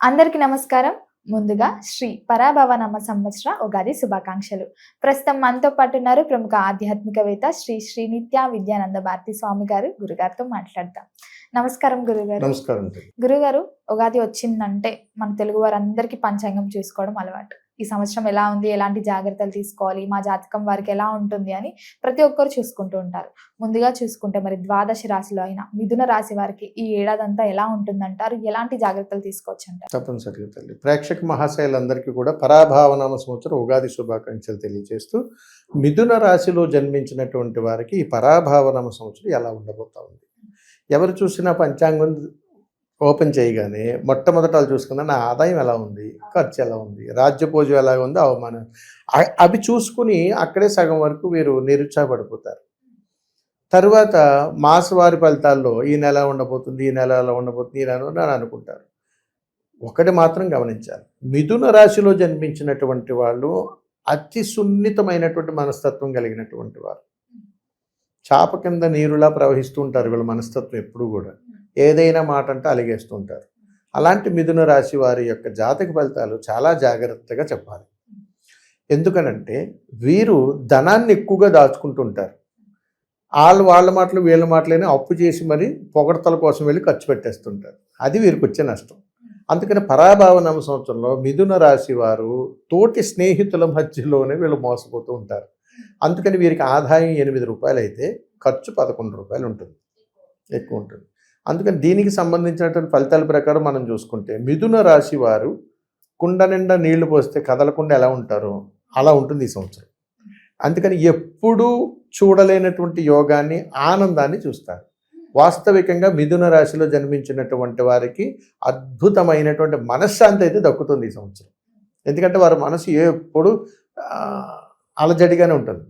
అందరికీ నమస్కారం. ముందుగా శ్రీ పరాభవనామ సంవత్సర ఉగాది శుభాకాంక్షలు. ప్రస్తుతం మనతో పాటు ఉన్నారు ప్రముఖ ఆధ్యాత్మికవేత్త శ్రీ నిత్య విద్యానంద భారతి స్వామి గారు. గురుగారితో మాట్లాడతాం. నమస్కారం గురుగారు. నమస్కారం. గురుగారు, ఉగాది వచ్చిందంటే మన తెలుగు వారందరికీ పంచాంగం చూసుకోవడం అలవాటు. ఈ సంవత్సరం ఎలా ఉంది, ఎలాంటి జాగ్రత్తలు తీసుకోవాలి, మా జాతకం వారికి ఎలా ఉంటుంది అని ప్రతి ఒక్కరు చూసుకుంటూ ఉంటారు. ముందుగా చూసుకుంటే మరి ద్వాదశ రాశిలో అయినా మిథున రాశి వారికి ఈ ఏడాదంతా ఎలా ఉంటుందంటారు? ఎలాంటి జాగ్రత్తలు తీసుకోవచ్చు అంటారు? తప్పనిసరిగా తల్లి, ప్రేక్షక మహాశయులందరికీ కూడా పరాభావనామ సంవత్సరం ఉగాది శుభాకాంక్షలు తెలియజేస్తూ, మిథున రాశిలో జన్మించినటువంటి వారికి ఈ పరాభావనామ సంవత్సరం ఎలా ఉండబోతా ఉంది. ఎవరు చూసినా పంచాంగం ఓపెన్ చేయగానే మొట్టమొదట వాళ్ళు చూసుకున్నా నా ఆదాయం ఎలా ఉంది, ఖర్చు ఎలా ఉంది, రాజ్యపోజం ఎలా ఉంది, అవమానం, అవి చూసుకుని అక్కడే సగం వరకు వీరు నిరుత్సాహపడిపోతారు. తరువాత మాసవారి ఫలితాల్లో ఈ నెల ఎలా ఉండబోతుంది, ఈ నెల ఎలా ఉండబోతుంది, ఈ నెల అని అనుకుంటారు. ఒకటి మాత్రం గమనించాలి, మిథున రాశిలో జన్మించినటువంటి వాళ్ళు అతి సున్నితమైనటువంటి మనస్తత్వం కలిగినటువంటి వారు. చాప కింద నీరులా ప్రవహిస్తూ ఉంటారు వీళ్ళ మనస్తత్వం. ఎప్పుడు కూడా ఏదైనా మాట అంటే అలిగేస్తూ ఉంటారు. అలాంటి మిథున రాశి వారి యొక్క జాతక ఫలితాలు చాలా జాగ్రత్తగా చెప్పాలి. ఎందుకనంటే వీరు ధనాన్ని ఎక్కువగా దాచుకుంటుంటారు. వాళ్ళ మాటలు వీళ్ళ మాటలని అప్పు చేసి మరి పొగడతల కోసం వెళ్ళి ఖర్చు పెట్టేస్తుంటారు. అది వీరికి వచ్చే నష్టం. అందుకని పరాభావనామ సంవత్సరంలో మిథున రాశి వారు తోటి స్నేహితుల మధ్యలోనే వీళ్ళు మోసపోతూ ఉంటారు. అందుకని వీరికి ఆదాయం 8 రూపాయలు అయితే ఖర్చు 11 రూపాయలు ఉంటుంది, ఎక్కువ ఉంటుంది. అందుకని దీనికి సంబంధించినటువంటి ఫలితాల ప్రకారం మనం చూసుకుంటే మిథున రాశి వారు కుండ నిండా నీళ్లు పోస్తే కదలకుండా ఎలా ఉంటారో అలా ఉంటుంది ఈ సంవత్సరం. అందుకని ఎప్పుడూ చూడలేనటువంటి యోగాన్ని, ఆనందాన్ని చూస్తారు. వాస్తవికంగా మిథున రాశిలో జన్మించినటువంటి వారికి అద్భుతమైనటువంటి మనశ్శాంతి అయితే దక్కుతుంది ఈ సంవత్సరం. ఎందుకంటే వారి మనసు ఎప్పుడు అలజడిగానే ఉంటుంది.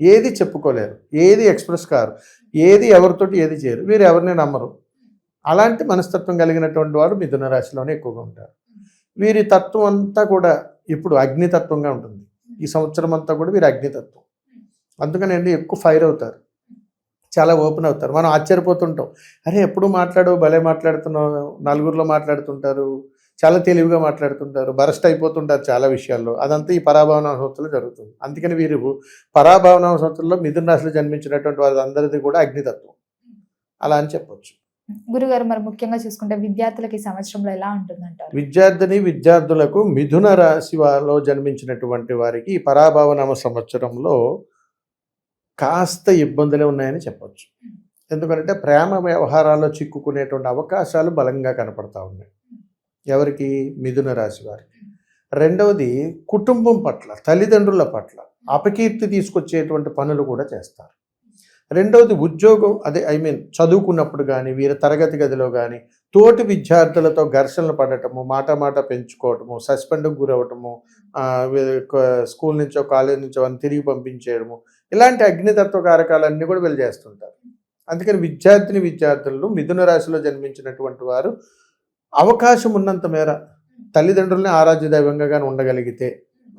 ఏది చెప్పుకోలేరు, ఏది ఎక్స్ప్రెస్ కారు, ఏది ఎవరితోటి ఏది చేయరు, వీరు ఎవరిని నమ్మరు. అలాంటి మనస్తత్వం కలిగినటువంటి వారు మిథున రాశిలోనే ఎక్కువగా ఉంటారు. వీరి తత్వం అంతా కూడా ఇప్పుడు అగ్నితత్వంగా ఉంటుంది. ఈ సంవత్సరం అంతా కూడా వీరు అగ్నితత్వం. అందుకని ఎక్కువ ఫైర్ అవుతారు, చాలా ఓపెన్ అవుతారు. మనం ఆశ్చర్యపోతుంటాం, అరే ఎప్పుడు మాట్లాడు, భలే మాట్లాడుతున్నావు, నలుగురిలో మాట్లాడుతుంటారు, చాలా తెలివిగా మాట్లాడుతుంటారు, బరస్ట్ అయిపోతుంటారు చాలా విషయాల్లో. అదంతా ఈ పరాభావనామ సంవత్సరంలో జరుగుతుంది. అందుకని వీరు పరాభావనామ సంవత్సరంలో మిథున రాశిలో జన్మించినటువంటి వారి అందరిది కూడా అగ్నితత్వం, అలా అని చెప్పొచ్చు. గురుగారు, మరి ముఖ్యంగా చూసుకుంటే విద్యార్థులకి ఈ సంవత్సరంలో ఎలా ఉంటుందంటారు? విద్యార్థులకు మిథున రాశి వారిలో జన్మించినటువంటి వారికి ఈ పరాభావనామ సంవత్సరంలో కాస్త ఇబ్బందులే ఉన్నాయని చెప్పొచ్చు. ఎందుకంటే ప్రేమ వ్యవహారాల్లో చిక్కుకునేటువంటి అవకాశాలు బలంగా కనపడతా ఉన్నాయి ఎవరికి, మిథున రాశి వారికి. రెండవది, కుటుంబం పట్ల, తల్లిదండ్రుల పట్ల అపకీర్తి తీసుకొచ్చేటువంటి పనులు కూడా చేస్తారు. రెండవది, ఉద్యోగం, చదువుకున్నప్పుడు కానీ వీరి తరగతి గదిలో కానీ తోటి విద్యార్థులతో ఘర్షణలు పడటము, మాట పెంచుకోవటము, సస్పెండ్కి గురవటము, స్కూల్ నుంచో కాలేజ్ నుంచో అని తిరిగి పంపించేయడము, ఇలాంటి అగ్నితత్వ కారకాలన్నీ కూడా వీళ్ళు చేస్తుంటారు. అందుకని విద్యార్థులు మిథున రాశిలో జన్మించినటువంటి వారు అవకాశం ఉన్నంత మేర తల్లిదండ్రులని ఆరాధ్య దైవంగా కానీ ఉండగలిగితే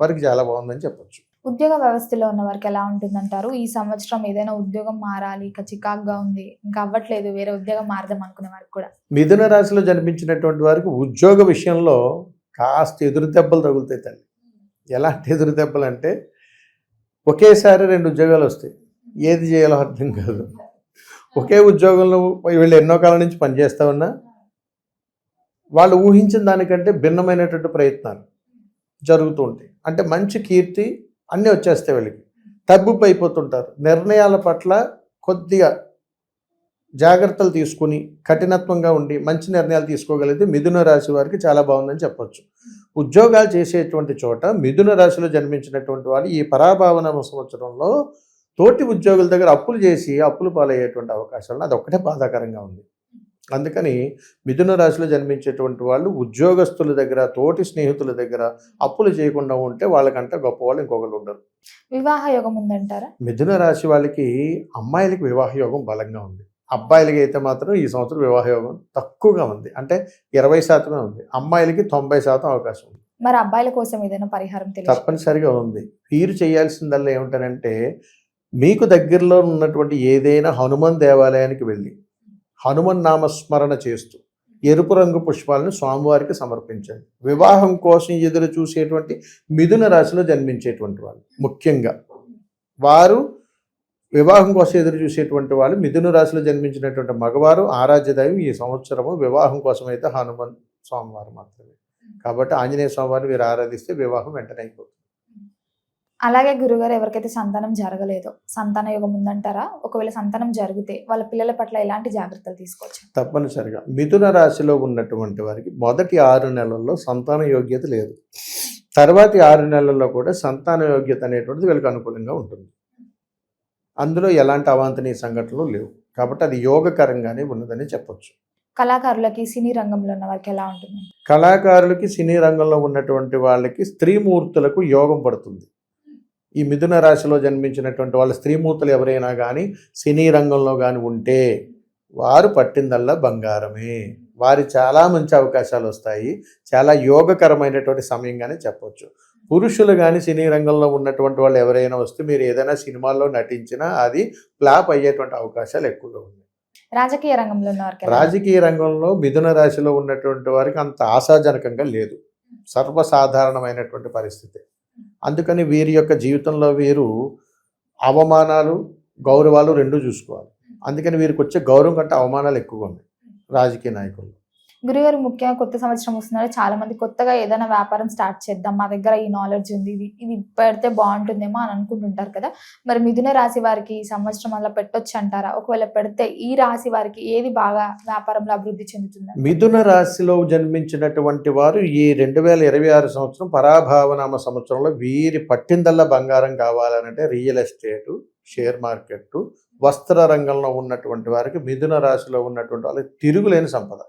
వారికి చాలా బాగుందని చెప్పొచ్చు. ఉద్యోగ వ్యవస్థలో ఉన్న వారికి ఎలా ఉంటుందంటారు? ఈ సంవత్సరం ఏదైనా ఉద్యోగం మారాలి, ఇక చికాగ్గా ఉంది, ఇంకా అవ్వట్లేదు, వేరే ఉద్యోగం మారదాం అనుకునే వారికి కూడా. మిథున రాశిలో జన్మించినటువంటి వారికి ఉద్యోగ విషయంలో కాస్త ఎదురు దెబ్బలు తగులుతాయి తల్లి. ఎలాంటి ఎదురు దెబ్బలు అంటే, ఒకేసారి 2 ఉద్యోగాలు వస్తాయి, ఏది చేయాలో అర్థం కాదు. ఒకే ఉద్యోగంలో వీళ్ళు ఎన్నో కాలం నుంచి పనిచేస్తా ఉన్నా వాళ్ళు ఊహించిన దానికంటే భిన్నమైనటువంటి ప్రయత్నాలు జరుగుతూ ఉంటాయి. అంటే మంచి కీర్తి అన్నీ వచ్చేస్తాయి వీళ్ళకి, తగ్గుపు అయిపోతుంటారు. నిర్ణయాల పట్ల కొద్దిగా జాగ్రత్తలు తీసుకుని కఠినత్వంగా ఉండి మంచి నిర్ణయాలు తీసుకోగలిగితే మిథున రాశి వారికి చాలా బాగుందని చెప్పొచ్చు. ఉద్యోగాలు చేసేటువంటి చోట మిథున రాశిలో జన్మించినటువంటి వాళ్ళు ఈ పరాభావనామ సంవత్సరంలో తోటి ఉద్యోగుల దగ్గర అప్పులు చేసి అప్పులు పాలయ్యేటువంటి అవకాశాలు అది ఒక్కటే బాధాకరంగా ఉంది. అందుకని మిథున రాశిలో జన్మించేటువంటి వాళ్ళు ఉద్యోగస్తుల దగ్గర, తోటి స్నేహితుల దగ్గర అప్పులు చేయకుండా ఉంటే వాళ్ళకంటే గొప్పవాళ్ళు ఇంకొకరు ఉండరు. వివాహ యోగం ఉందంటారా? మిథున రాశి వాళ్ళకి అమ్మాయిలకి వివాహ యోగం బలంగా ఉంది. అబ్బాయిలకి అయితే మాత్రం ఈ సంవత్సరం వివాహ యోగం తక్కువగా ఉంది, అంటే 20% ఉంది. అమ్మాయిలకి 90% అవకాశం ఉంది. మరి అబ్బాయిల కోసం ఏదైనా పరిహారం తప్పనిసరిగా ఉంది. వీరు చేయాల్సిందల్లా ఏమిటనంటే, మీకు దగ్గరలో ఉన్నటువంటి ఏదైనా హనుమాన్ దేవాలయానికి వెళ్ళి హనుమన్ నామస్మరణ చేస్తూ ఎరుపు రంగు పుష్పాలను స్వామివారికి సమర్పించండి. వివాహం కోసం ఎదురు చూసేటువంటి మిథున రాశిలో జన్మించేటువంటి వాళ్ళు ముఖ్యంగా వారు వివాహం కోసం ఎదురు చూసేటువంటి వాళ్ళు మిథున రాశిలో జన్మించినటువంటి మగవారు ఆరాధ్య దైవం ఈ సంవత్సరము వివాహం కోసం అయితే హనుమాన్ స్వామివారు మాత్రమే. కాబట్టి ఆంజనేయ స్వామివారిని వీరు ఆరాధిస్తే వివాహం వెంటనే అయిపోతుంది. అలాగే గురుగారు, ఎవరికైతే సంతానం జరగలేదో సంతాన యోగం ఉందంటారా? ఒకవేళ సంతానం జరిగితే వాళ్ళ పిల్లల పట్ల ఎలాంటి జాగ్రత్తలు తీసుకోవచ్చు? తప్పనిసరిగా మిథున రాశిలో ఉన్నటువంటి వారికి మొదటి 6 నెలల్లో సంతాన యోగ్యత లేదు. తర్వాతి 6 నెలల్లో కూడా సంతాన యోగ్యత అనేటువంటిది వీళ్ళకి అనుకూలంగా ఉంటుంది. అందులో ఎలాంటి అవాంఛనీయ సంఘటనలు లేవు. కాబట్టి అది యోగకరంగానే ఉన్నదని చెప్పొచ్చు. కళాకారులకి, సినీ రంగంలో ఉన్న వారికి ఎలా ఉంటుంది? కళాకారులకి, సినీ రంగంలో ఉన్నటువంటి వాళ్ళకి స్త్రీమూర్తులకు యోగం పడుతుంది. ఈ మిథున రాశిలో జన్మించినటువంటి వాళ్ళ స్త్రీమూర్తులు ఎవరైనా కానీ సినీ రంగంలో కానీ ఉంటే వారు పట్టిందల్లా బంగారమే. వారి చాలా మంచి అవకాశాలు వస్తాయి. చాలా యోగకరమైనటువంటి సమయంగానే చెప్పొచ్చు. పురుషులు కానీ సినీ రంగంలో ఉన్నటువంటి వాళ్ళు ఎవరైనా వస్తే మీరు ఏదైనా సినిమాల్లో నటించినా అది ఫ్లాప్ అయ్యేటువంటి అవకాశాలు ఎక్కువగా ఉన్నాయి. రాజకీయ రంగంలో ఉన్న వారికి ఎలా? రాజకీయ రంగంలో మిథున రాశిలో ఉన్నటువంటి వారికి అంత ఆశాజనకంగా లేదు. సర్వసాధారణమైనటువంటి పరిస్థితి. అందుకని వీరి యొక్క జీవితంలో వీరు అవమానాలు, గౌరవాలు రెండూ చూసుకోవాలి. అందుకని వీరికి వచ్చే గౌరవం కంటే అవమానాలు ఎక్కువగా ఉన్నాయి రాజకీయ నాయకులు. గురుగారు, ముఖ్యంగా కొత్త సంవత్సరం వస్తున్నారు. చాలా మంది కొత్తగా ఏదైనా వ్యాపారం స్టార్ట్ చేద్దాం, మా దగ్గర ఈ నాలెడ్జ్ ఉంది, ఇది పెడితే బాగుంటుందేమో అని అనుకుంటుంటారు కదా. మరి మిథున రాశి వారికి ఈ సంవత్సరం అలా పెట్టొచ్చు అంటారా? ఒకవేళ పెడితే ఈ రాశి వారికి ఏది బాగా వ్యాపారంలో అభివృద్ధి చెందుతుంది? మిథున రాశిలో జన్మించినటువంటి వారు ఈ 2026 సంవత్సరం పరాభావనామ సంవత్సరంలో వీరి పట్టిందల్లా బంగారం కావాలంటే రియల్ ఎస్టేటు, షేర్ మార్కెట్, వస్త్ర రంగంలో ఉన్నటువంటి వారికి మిథున రాశిలో ఉన్నటువంటి వాళ్ళకి తిరుగులేని సంపద.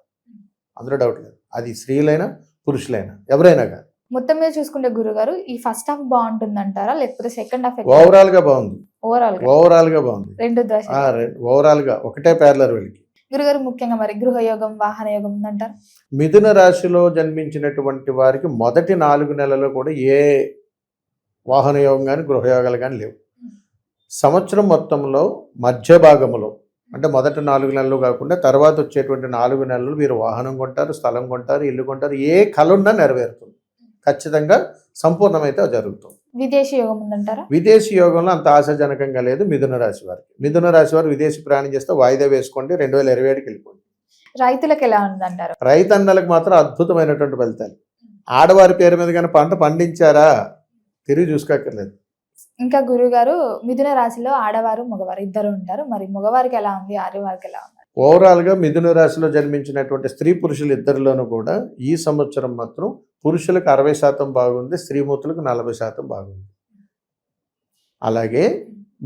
అందులో డౌట్ లేదు. అది స్త్రీలైనా పురుషులైనా ఎవరైనా కానీ. మొత్తం మీద చూసుకుంటే గురుగారు, ఈ ఫస్ట్ హాఫ్ బాగుంటుంది అంటారా, లేకపోతే సెకండ్ హాఫ్? ఓవరాల్ గా బాగుంది. ఓవరాల్ గా బాగుంది. రెండు దశ ఓవరాల్ గా ఒకటే ప్యారలర్ వీళ్ళకి. గురుగారు, ముఖ్యంగా మరి గృహయోగం, వాహన యోగం ఉందంటారు? మిథున రాశిలో జన్మించినటువంటి వారికి మొదటి 4 నెలల్లో కూడా ఏ వాహన యోగం కానీ గృహయోగాలు కానీ లేవు. సంవత్సరం మొత్తంలో మధ్య భాగంలో అంటే మొదటి 4 నెలలు కాకుండా తర్వాత వచ్చేటువంటి 4 నెలలు వీరు వాహనం కొంటారు, స్థలం కొంటారు, ఇల్లు కొంటారు. ఏ కళ ఉన్నా నెరవేరుతుంది. ఖచ్చితంగా సంపూర్ణమైతే జరుగుతుంది. విదేశీ యోగం ఉందంటారా? విదేశీ యోగంలో అంత ఆశాజనకంగా లేదు మిథున రాశి వారికి. మిథున రాశి వారు విదేశీ ప్రయాణం చేస్తే వాయిదా వేసుకోండి, 2027కి వెళ్ళిపోండి. రైతులకు ఎలా ఉందంటారు? రైతన్నలకు మాత్రం అద్భుతమైనటువంటి ఫలితాలు. ఆడవారి పేరు మీద కానీ పంట పండించారా తిరిగి చూసుకోక్కర్లేదు. ఇంకా గురుగారు, మిథున రాశిలో ఆడవారు, మగవారు ఇద్దరు ఉంటారు. మరి మగవారికి ఎలా ఉంది, ఆడవారికి ఎలా ఉంది? ఓవరాల్గా మిథున రాశిలో జన్మించినటువంటి స్త్రీ పురుషులు ఇద్దరిలోనూ కూడా ఈ సంవత్సరం మాత్రం పురుషులకు 60% బాగుంది, స్త్రీమూర్తులకు 40% బాగుంది. అలాగే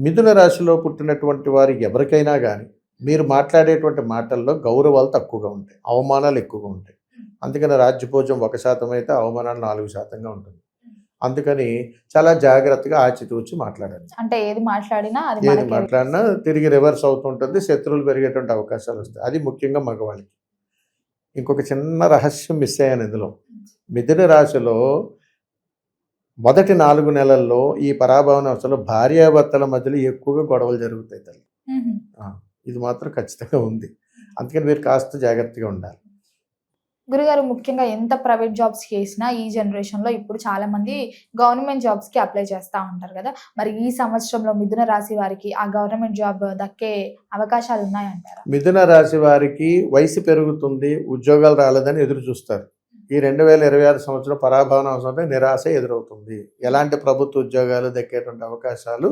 మిథున రాశిలో పుట్టినటువంటి వారు ఎవరికైనా కానీ మీరు మాట్లాడేటువంటి మాటల్లో గౌరవాలు తక్కువగా ఉంటాయి, అవమానాలు ఎక్కువగా ఉంటాయి. అందుకని రాజ్యభోజం 1% అయితే అవమానాలు 4%గా ఉంటుంది. అందుకని చాలా జాగ్రత్తగా ఆచితూచి మాట్లాడాలి. అంటే ఏది మాట్లాడినా తిరిగి రివర్స్ అవుతుంటుంది, శత్రువులు పెరిగేటువంటి అవకాశాలు వస్తాయి. అది ముఖ్యంగా మగవాళ్ళకి. ఇంకొక చిన్న రహస్యం మిస్ అయ్యాను ఇందులో. మిథున రాశిలో మొదటి 4 నెలల్లో ఈ పరాభవన అవసరంలో భార్యాభర్తల మధ్యలో ఎక్కువగా గొడవలు జరుగుతాయి తల్లి. ఇది మాత్రం ఖచ్చితంగా ఉంది. అందుకని మీరు కాస్త జాగ్రత్తగా ఉండాలి. గురుగారు, ముఖ్యంగా ఎంత ప్రైవేట్ జాబ్స్ చేసినా ఈ జనరేషన్లో ఇప్పుడు చాలా మంది గవర్నమెంట్ జాబ్స్కి అప్లై చేస్తూ ఉంటారు కదా. మరి ఈ సంవత్సరంలో మిథున రాశి వారికి ఆ గవర్నమెంట్ జాబ్ దక్కే అవకాశాలు ఉన్నాయంటారా? మిథున రాశి వారికి వయసు పెరుగుతుంది, ఉద్యోగాలు రాలేదని ఎదురు చూస్తారు. ఈ 2026 సంవత్సరం పరాభవన అవసరం నిరాశ ఎదురవుతుంది. ఎలాంటి ప్రభుత్వ ఉద్యోగాలు దక్కేటువంటి అవకాశాలు.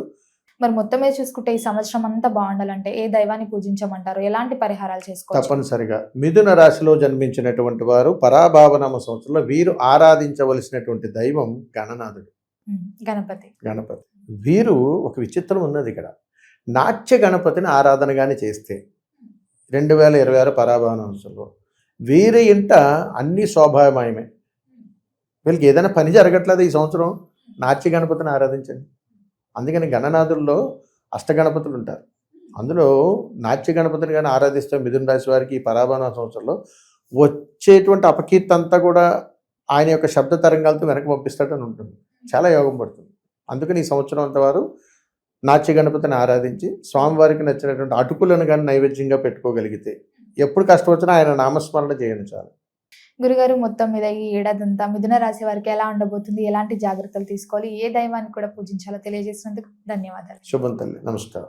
మరి మొత్తం మీద చూసుకుంటే ఈ సంవత్సరం అంతా బాగుండాలంటే ఏ దైవాన్ని పూజించమంటారు, ఎలాంటి పరిహారాలు చేసుకోవాలి? తప్పనిసరిగా మిథున రాశిలో జన్మించినటువంటి వారు పరాభావనామ సంవత్సరంలో వీరు ఆరాధించవలసినటువంటి దైవం గణనాథుడు, గణపతి. వీరు ఒక విచిత్రం ఉన్నది ఇక్కడ. నాట్య గణపతిని ఆరాధనగానే చేస్తే 2026 పరాభవన సంవత్సరంలో వీరి ఇంట అన్ని శోభామయమే. వీళ్ళకి ఏదైనా పని జరగట్లేదు ఈ సంవత్సరం, నాట్య గణపతిని ఆరాధించండి. అందుకని గణనాథుల్లో అష్టగణపతులు ఉంటారు. అందులో నాట్య గణపతిని కానీ ఆరాధిస్తే మిథున రాశి వారికి ఈ పరాభవన సంవత్సరంలో వచ్చేటువంటి అపకీర్తి అంతా కూడా ఆయన యొక్క శబ్ద తరంగాలతో వెనక్కి పంపిస్తాడని ఉంటుంది. చాలా యోగం పడుతుంది. అందుకని ఈ సంవత్సరం అంత వారు నాట్య గణపతిని ఆరాధించి స్వామివారికి నచ్చినటువంటి అటుకులను కానీ నైవేద్యంగా పెట్టుకోగలిగితే ఎప్పుడు కష్టం వచ్చినా ఆయన నామస్మరణ చేయండి చాలు. గురుగారు, మొత్తం మీద ఈ ఏడాదంతా మిథున రాశి వారికి ఎలా ఉండబోతుంది, ఎలాంటి జాగ్రత్తలు తీసుకోవాలి, ఏ దైవాన్ని కూడా పూజించాలో తెలియజేసినందుకు ధన్యవాదాలు. శుభం తల్లి, నమస్కారం.